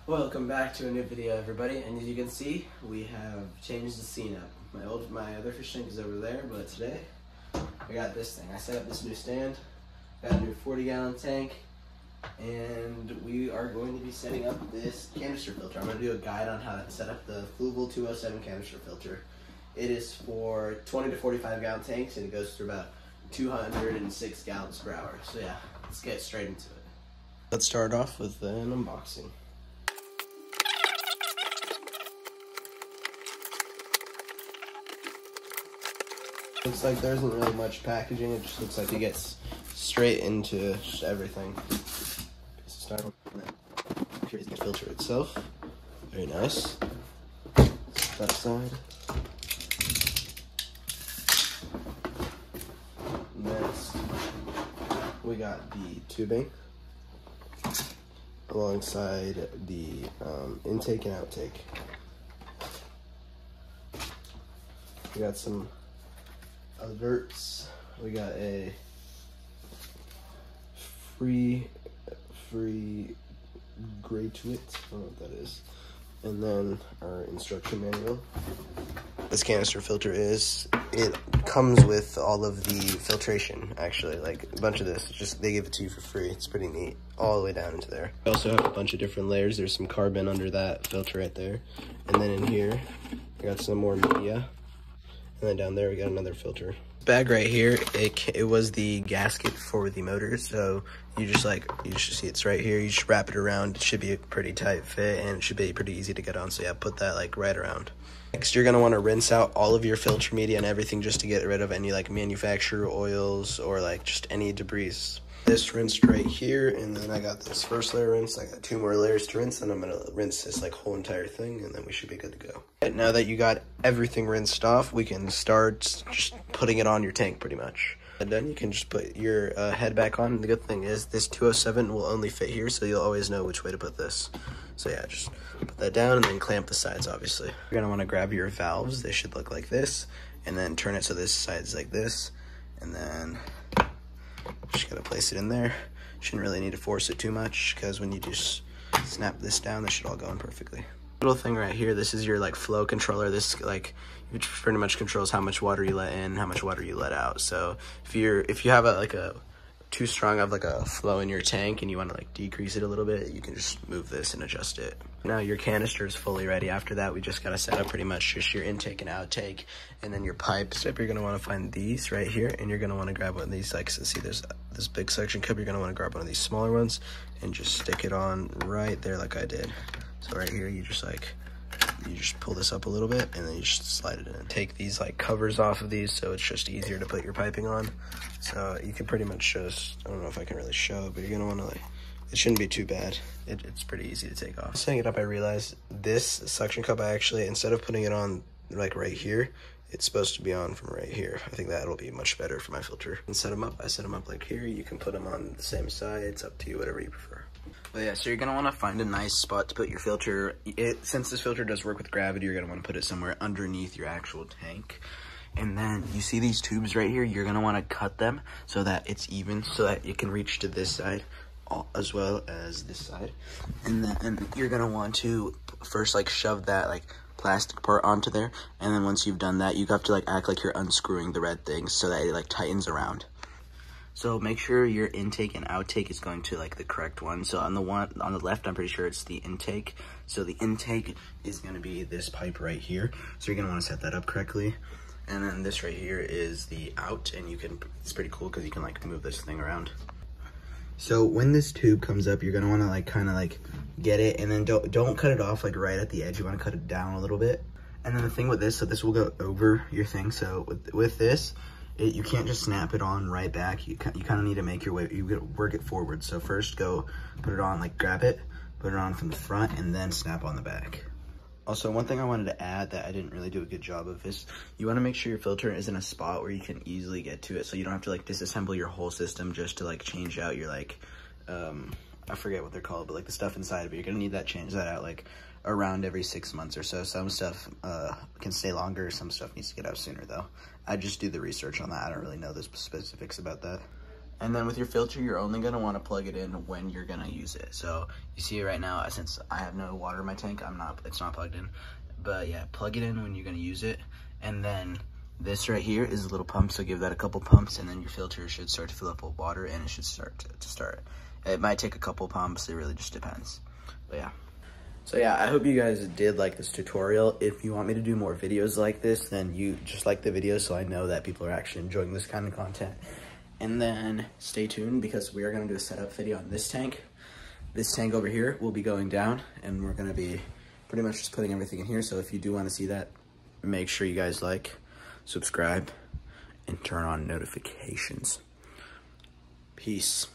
Welcome back to a new video, everybody, and as you can see, we have changed the scene up. My other fish tank is over there, but today I got this thing. I set up this new stand, got a new 40-gallon tank, and we are going to be setting up this canister filter. I'm going to do a guide on how to set up the Fluval 207 canister filter. It is for 20 to 45-gallon tanks, and it goes through about 206 gallons per hour. So yeah, let's get straight into it. Let's start off with an unboxing. Looks like there isn't really much packaging, it just looks like it gets straight into just everything. Here's the filter itself. Very nice. That side. Next, we got the tubing alongside the intake and outtake. We got some alerts. We got a free gratuit, I don't know what that is, and then our instruction manual. This canister filter it comes with all of the filtration, actually, like a bunch of this. Just they give it to you for free. It's pretty neat, all the way down into there. We also have a bunch of different layers. There's some carbon under that filter right there, and then in here we got some more media. And then down there we got another filter. This bag right here, it was the gasket for the motor, so you just see it's right here. You just wrap it around. It should be a pretty tight fit, and it should be pretty easy to get on. So yeah, put that like right around. Next, you're gonna want to rinse out all of your filter media and everything just to get rid of any like manufacturer oils or like just any debris. This rinsed right here, and then I got this first layer rinsed. I got 2 more layers to rinse, and I'm gonna rinse this like whole entire thing, and then we should be good to go. And now that you got everything rinsed off, we can start just putting it on your tank pretty much. And then you can just put your head back on. The good thing is this 207 will only fit here, so you'll always know which way to put this. So yeah, just put that down and then clamp the sides, obviously. You're gonna wanna grab your valves. They should look like this, and then turn it so this side's like this, and then just gotta place it in there. Shouldn't really need to force it too much, because when you just snap this down, this should all go in perfectly. Little thing right here, this is your like flow controller. This like which pretty much controls how much water you let in, how much water you let out. So if you have a too strong of like a flow in your tank and you want to like decrease it a little bit, you can just move this and adjust it. Now your canister is fully ready. After that, we just gotta set up pretty much just your intake and outtake, and then your pipes. So you're gonna want to find these right here, and you're gonna want to grab one of these. Like, so see, there's this big suction cup. You're gonna want to grab one of these smaller ones and just stick it on right there, like I did. So right here, you just pull this up a little bit, and then you just slide it in. Take these like covers off of these, so it's just easier to put your piping on. So you can pretty much just, I don't know if I can really show, but you're gonna wanna it shouldn't be too bad. It's pretty easy to take off. Setting it up, I realized this suction cup, I actually, instead of putting it on like right here, it's supposed to be on from right here. I think that'll be much better for my filter. And set them up, I set them up like here. You can put them on the same side. It's up to you, whatever you prefer. But yeah, so you're gonna wanna find a nice spot to put your filter. Since this filter does work with gravity, you're gonna wanna put it somewhere underneath your actual tank. And then you see these tubes right here, you're gonna wanna cut them so that it's even, so that it can reach to this side as well as this side. And then you're gonna want to first like shove that like plastic part onto there. And then once you've done that, you have to like act like you're unscrewing the red things so that it like tightens around. So make sure your intake and outtake is going to like the correct one. So on the left, I'm pretty sure it's the intake. So the intake is gonna be this pipe right here. So you're gonna wanna set that up correctly. And then this right here is the out, and it's pretty cool because you can like move this thing around. So when this tube comes up, you're gonna wanna like kind of like get it, and then don't cut it off like right at the edge. You wanna cut it down a little bit. And then the thing with this, so this will go over your thing. So with this, you can't just snap it on right back. You kind of need to make your way, work it forward. So first go put it on, like grab it, put it on from the front, and then snap on the back. Also, one thing I wanted to add that I didn't really do a good job of is you want to make sure your filter is in a spot where you can easily get to it, so you don't have to like disassemble your whole system just to like change out your like, I forget what they're called, but like the stuff inside of it. You're gonna need that, change that out like around every 6 months or so. Some stuff can stay longer, some stuff needs to get out sooner though. I just do the research on that. I don't really know the specifics about that. And then with your filter, you're only gonna wanna plug it in when you're gonna use it. So you see right now, since I have no water in my tank, it's not plugged in. But yeah, plug it in when you're gonna use it. And then this right here is a little pump, so give that a couple pumps, and then your filter should start to fill up with water, and it should start to start. It might take a couple pumps, it really just depends. But yeah. So yeah, I hope you guys did like this tutorial. If you want me to do more videos like this, then you just like the video so I know that people are actually enjoying this kind of content. And then stay tuned because we are gonna do a setup video on this tank. This tank over here will be going down, and we're gonna be pretty much just putting everything in here. So if you do wanna see that, make sure you guys like, subscribe, and turn on notifications. Peace.